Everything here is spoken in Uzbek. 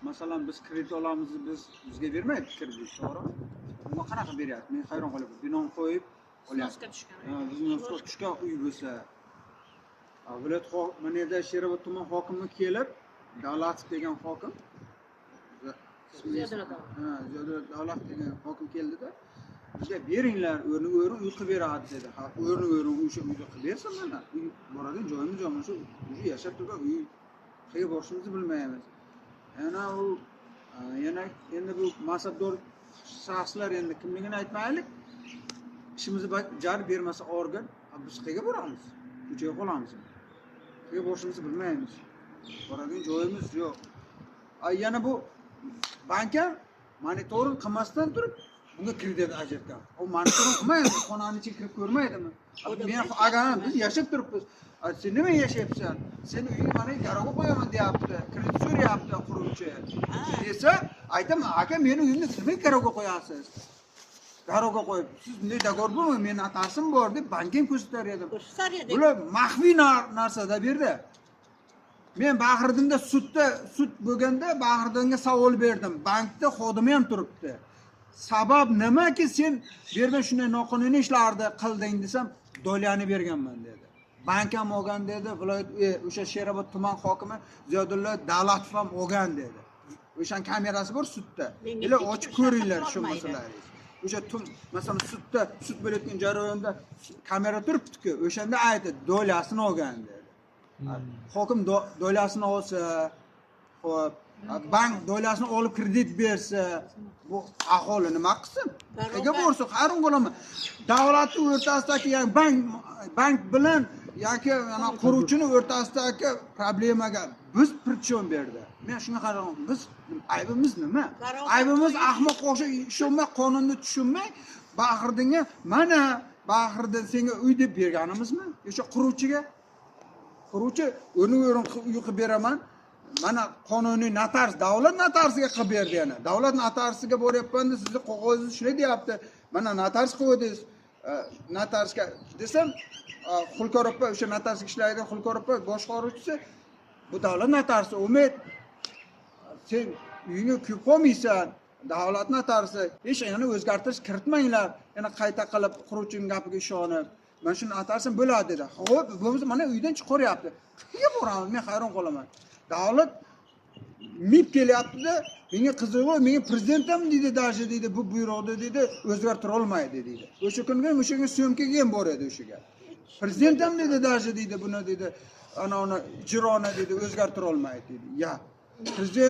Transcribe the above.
masalan biz kredit olamiz, bizga bermaydi kredit, to'g'rimi? Nima qanaqa beryapti? Men hayron qolyapman. Binoni qo'yib Snosga tushgan. biznesga tushgan uy bo'lsa, viloyat mana yerda Sherobod tuman hokimi kelib, Davlatov degan hokim, Ziyoda Davlatov degan hokim keldida, bizga beringlar, o'rni uy qilib beradi dedi. Ha, o'rni o'sha uyda qilib bersin mana. Uy boradigan joyimiz yo'q, shu uyda yashab turgan uy qayerga borishimizni bilmaymiz. Endi bu mansabdor shaxslar endi kimligini aytmaylik. İşimizni jar bermasa organ, biz qayerga boramiz? Ko'chaga qolamiz. Qayerga borishimizni bilmaymiz. Boradigan joyimiz yo'q. Yana bu bankka monitoring qilmasdan turib bunga kredit ajratgan. O monitoring qilmaydi, xonani ichiga kirib ko'rmaydimi? Men agar biz yashab turibmiz. Sen nima yashayapsan? Sen uyingni mana garovga qo'yaman deyapti, kredit so'rayapti quruvchi. Desa, aytaman, aka meni uyimni nimaga garovga qo'yasiz? Garovga qo'yib, siz bunday dogovor bo'lmang, men atasim bor deb bankka ko'rsatar edim. Bular maxfiy narsada berdi. Men Bahirdinda sud bo'lganda Bahirdinga savol berdim. Bankda xodimi ham turibdi. Sabab nimaki sen bergan shunday noqonuniy ishlarni qilding desam, dolyani berganman dedi. Bank ham olgan dedi, viloyat o'sha Sherobod tuman hokimi Ziyodulla Davlatov ham olgan dedi. O'shan kamerasi bor sudda. Ular ochib ko'ringlar shu masalalarni. O'sha masalan sud bo'layotgan jarayonda kamera turibdi-ku, o'shanda aytdi, dolyasini olgan dedi. Hokim dolyasini olsa, xo'p, bank dolyasini olib kredit bersa, bu aholi nima qilsin? Nega borsa, hayron bo'laman. Davlatning o'rtasidagi, ya'ni bank bilan yoki ana quruvchini o'rtasidagi problemaga biz prichon berdi. Men shunga qarayman, biz aybimiz nima? Aybimiz ahmoq o'xshab ishonmay, qonunni tushunmay, Bahirdinga mana Bahirdin senga uy deb berganimizmi? O'sha quruvchiga o'rni uy qilib beraman. Mana qonuniy notarius, davlat notariusiga qilib berdi yana. Davlat notariusiga boryapman-da, sizni qog'ozingizni shunday deyapti. Mana notarius qo'ydingiz. Notariusga desam, Xulqor opa, o'sha notariusga ishlaydigan Xulqor opa boshqaruvchisi, bu davlat notariusi, Umid, sen uyingga kirib qolmaysan. Davlat notariusi, hech yana o'zgartirish kiritmanglar. Yana qayta qilib quruvchining gapiga ishonib, men shuni notariusim bo'ladi dedi. Xo'p, bo'lmasa mana uydan chiqaryapti. Qayerga boramiz? Men hayron qolaman. Davlat mib kelyapti-da, menga qizig'i, menga prezident ham deydi, dashi deydi, bu buyruqni deydi, o'zgartira olmaydi deydi. O'sha kunga syomkaga ham bor edi o'shaga. Prezident ham deydi, dashi deydi, buni deydi, ana ijroni deydi, o'zgartira olmaydi deydi. Ya, prezident